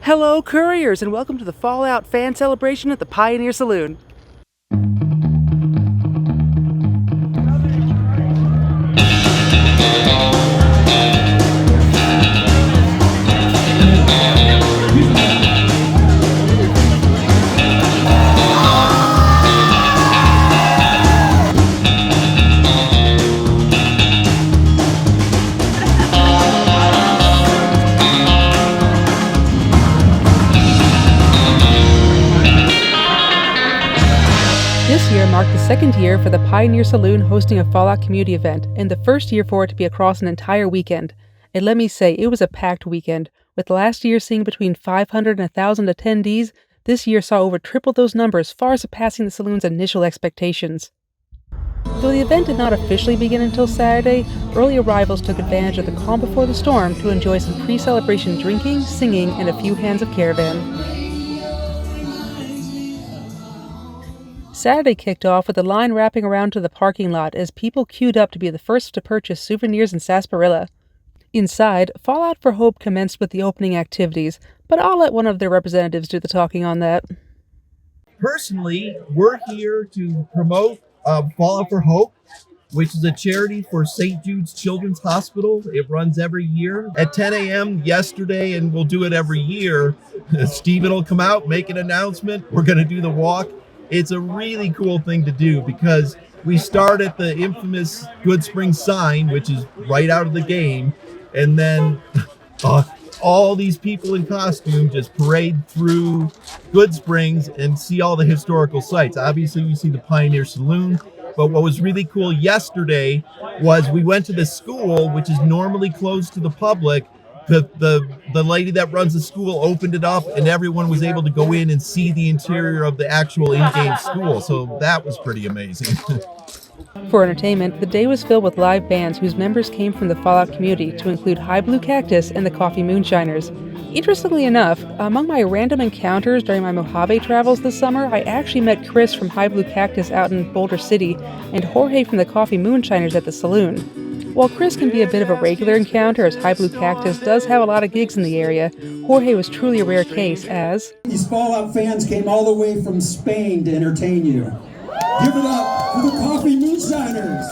Hello, couriers, and welcome to the Fallout fan celebration at the Pioneer Saloon. This year marked the second year for the Pioneer Saloon hosting a Fallout community event, and the first year for it to be across an entire weekend. And let me say, it was a packed weekend. With last year seeing between 500 and 1,000 attendees, this year saw over triple those numbers, far surpassing the Saloon's initial expectations. Though the event did not officially begin until Saturday, early arrivals took advantage of the calm before the storm to enjoy some pre-celebration drinking, singing, and a few hands of caravan. Saturday kicked off with a line wrapping around to the parking lot as people queued up to be the first to purchase souvenirs in Sasparilla. Inside, Fallout for Hope commenced with the opening activities, but I'll let one of their representatives do the talking on that. Personally, we're here to promote Fallout for Hope, which is a charity for St. Jude's Children's Hospital. It runs every year at 10 a.m. yesterday, and we'll do it every year. Stephen will come out, make an announcement. We're going to do the walk. It's a really cool thing to do because we start at the infamous Good Spring sign, which is right out of the game, and then all these people in costume just parade through Good Springs and see all the historical sites. Obviously, we see the Pioneer Saloon, but what was really cool yesterday was we went to the school, which is normally closed to the public. The lady that runs the school opened it up, and everyone was able to go in and see the interior of the actual in-game school. So that was pretty amazing. For entertainment, the day was filled with live bands whose members came from the Fallout community, to include High Blue Cactus and the Coffee Moonshiners. Interestingly enough, among my random encounters during my Mojave travels this summer, I actually met Chris from High Blue Cactus out in Boulder City and Jorge from the Coffee Moonshiners at the Saloon. While Chris can be a bit of a regular encounter, as High Blue Cactus does have a lot of gigs in the area, Jorge was truly a rare case as these Fallout fans came all the way from Spain to entertain you. Give it up for the Coffee Moonshiners!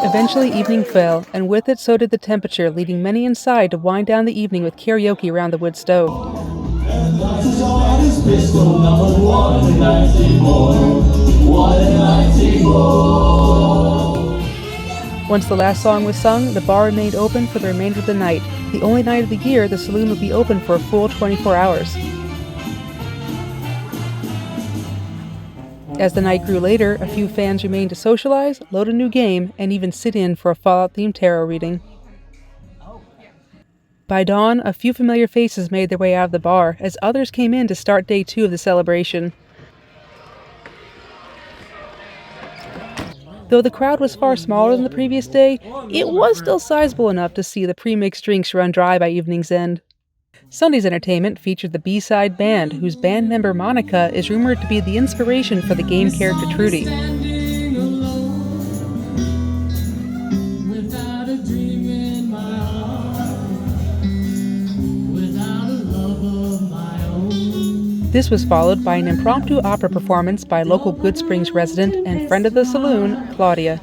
Eventually, evening fell, and with it so did the temperature, leading many inside to wind down the evening with karaoke around the wood stove. Once the last song was sung, the bar remained open for the remainder of the night. The only night of the year the saloon would be open for a full 24 hours. As the night grew later, a few fans remained to socialize, load a new game, and even sit in for a Fallout-themed tarot reading. By dawn, a few familiar faces made their way out of the bar, as others came in to start day 2 of the celebration. Though the crowd was far smaller than the previous day, it was still sizable enough to see the pre-mixed drinks run dry by evening's end. Sunday's entertainment featured the B-side band, whose band member Monica is rumored to be the inspiration for the game character Trudy. This was followed by an impromptu opera performance by local Good Springs resident and friend of the saloon, Claudia.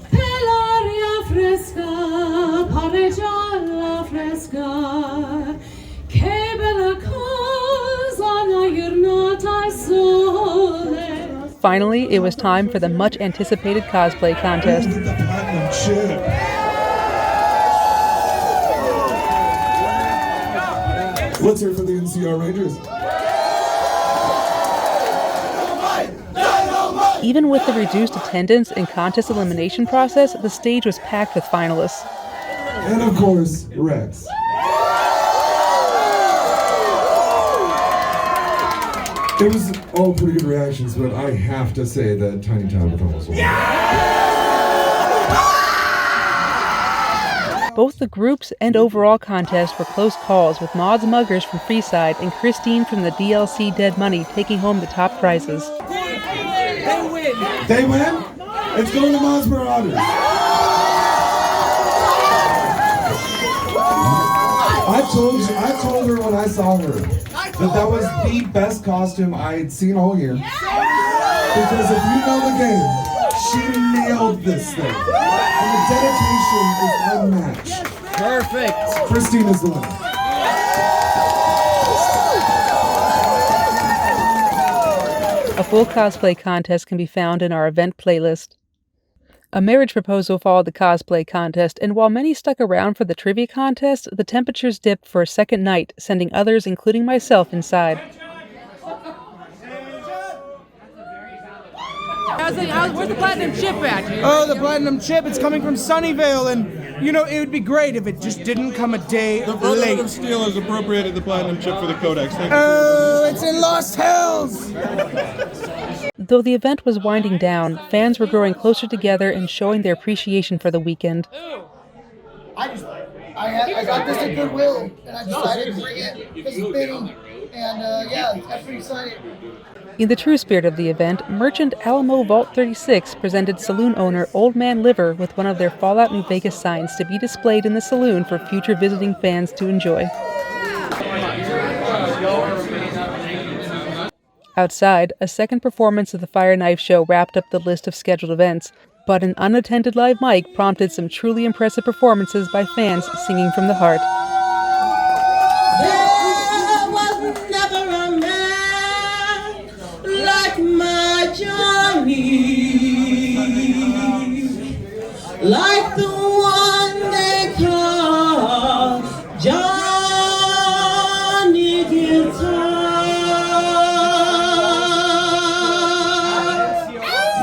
Finally, it was time for the much-anticipated Cosplay Contest. Let's hear it for the NCR Rangers. Even with the reduced attendance and contest elimination process, the stage was packed with finalists. And of course, Rex. It was all pretty good reactions, but I have to say that Tiny Tabitha was one. Both the groups and overall contest were close calls, with Maud's Muggers from Freeside and Christine from the DLC Dead Money taking home the top prizes. They win! They win? It's going to Maud's Marauders. I told her when I saw her that was the best costume I had seen all year. Because if you know the game, she nailed this thing. And the dedication is unmatched. Perfect. Christine is the winner. A full cosplay contest can be found in our event playlist. A marriage proposal followed the cosplay contest, and while many stuck around for the trivia contest, the temperatures dipped for a second night, sending others, including myself, inside. Where's the platinum chip at? Oh, the platinum chip, it's coming from Sunnyvale, and you know, it would be great if it just didn't come a day late. The Steel has appropriated the platinum chip for the Codex. Thank you. Oh, it's in Lost Hills! Though the event was winding down, fans were growing closer together and showing their appreciation for the weekend. I got this at Goodwill, and I decided to bring it because of bidding, and yeah, I'm pretty excited. In the true spirit of the event, Merchant Alamo Vault 36 presented saloon owner Old Man Liver with one of their Fallout New Vegas signs to be displayed in the saloon for future visiting fans to enjoy. Outside, a second performance of the Fire Knife Show wrapped up the list of scheduled events, but an unattended live mic prompted some truly impressive performances by fans singing from the heart. There was never a man like my Johnny, like the one they call Johnny Guitar.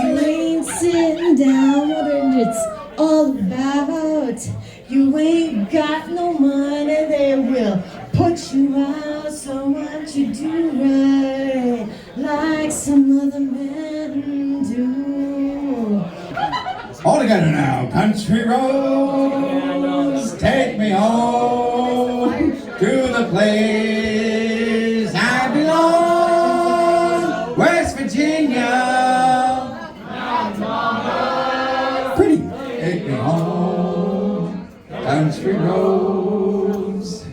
You ain't sitting down wondering it's all about. You ain't got no money, they will put you out. So what you do right, like some other men do. All together now, country roads, take me home to the place I belong, West Virginia. Pretty, take me home, country roads.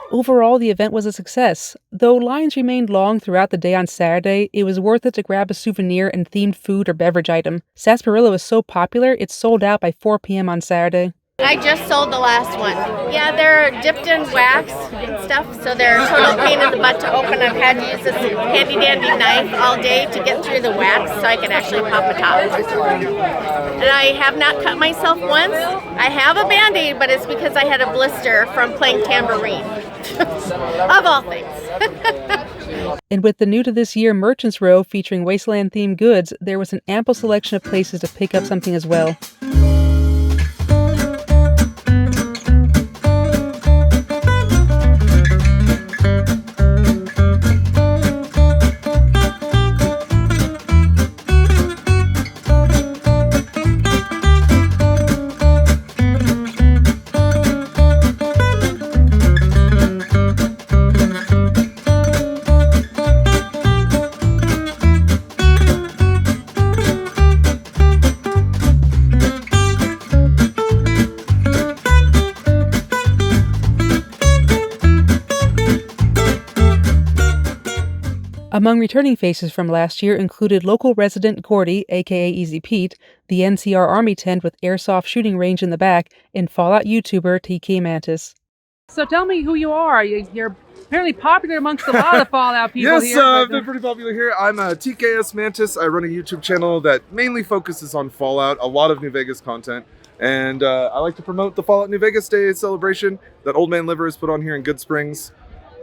Overall, the event was a success. Though lines remained long throughout the day on Saturday, it was worth it to grab a souvenir and themed food or beverage item. Sasparilla was so popular, it sold out by 4 p.m. on Saturday. I just sold the last one. Yeah, they're dipped in wax and stuff, so they're a total pain in the butt to open. I've had to use this handy dandy knife all day to get through the wax so I can actually pop a top. And I have not cut myself once. I have a Band-Aid, but it's because I had a blister from playing tambourine. Of all things. And with the new to this year Merchants Row featuring Wasteland-themed goods, there was an ample selection of places to pick up something as well. Among returning faces from last year included local resident Gordy, aka Easy Pete, the NCR Army tent with airsoft shooting range in the back, and Fallout YouTuber TK Mantis. So tell me who you are. You're apparently popular amongst a lot of Fallout people Yes, here. I've been pretty popular here. I'm a TKS Mantis. I run a YouTube channel that mainly focuses on Fallout, a lot of New Vegas content. And I like to promote the Fallout New Vegas Day celebration that Old Man Liver has put on here in Good Springs.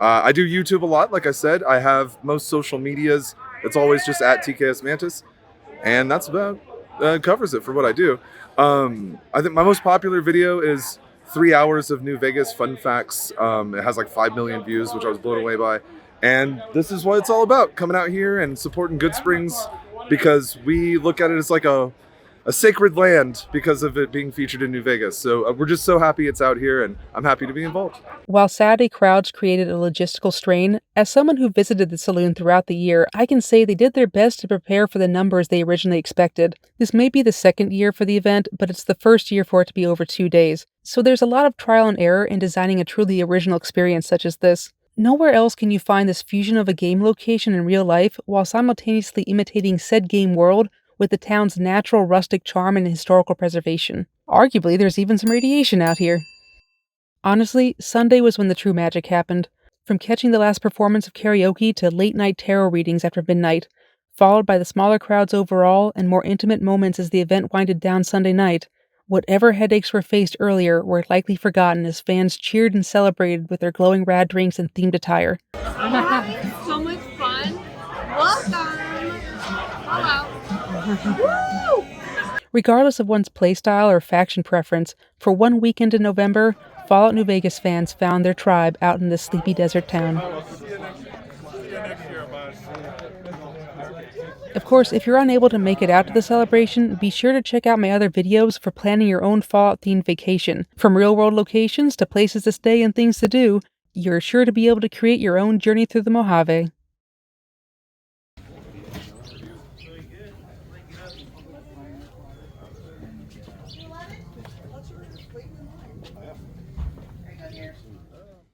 I do YouTube a lot, like I said. I have most social medias. It's always just at TKS Mantis. And that's about covers it for what I do. I think my most popular video is 3 hours of New Vegas fun facts. It has like 5 million views, which I was blown away by. And this is what it's all about, coming out here and supporting Good Springs, because we look at it as like a sacred land because of it being featured in New Vegas. So we're just so happy it's out here, and I'm happy to be involved. While Saturday crowds created a logistical strain, as someone who visited the saloon throughout the year, I can say they did their best to prepare for the numbers they originally expected. This may be the second year for the event, but it's the first year for it to be over 2 days. So there's a lot of trial and error in designing a truly original experience such as this. Nowhere else can you find this fusion of a game location in real life while simultaneously imitating said game world with the town's natural rustic charm and historical preservation. Arguably, there's even some radiation out here. Honestly, Sunday was when the true magic happened. From catching the last performance of karaoke to late-night tarot readings after midnight, followed by the smaller crowds overall and more intimate moments as the event winded down Sunday night, whatever headaches were faced earlier were likely forgotten as fans cheered and celebrated with their glowing rad drinks and themed attire. So much fun. Welcome. Hello. Regardless of one's playstyle or faction preference, for one weekend in November, Fallout New Vegas fans found their tribe out in this sleepy desert town. Of course, if you're unable to make it out to the celebration, be sure to check out my other videos for planning your own Fallout-themed vacation. From real-world locations to places to stay and things to do, you're sure to be able to create your own journey through the Mojave.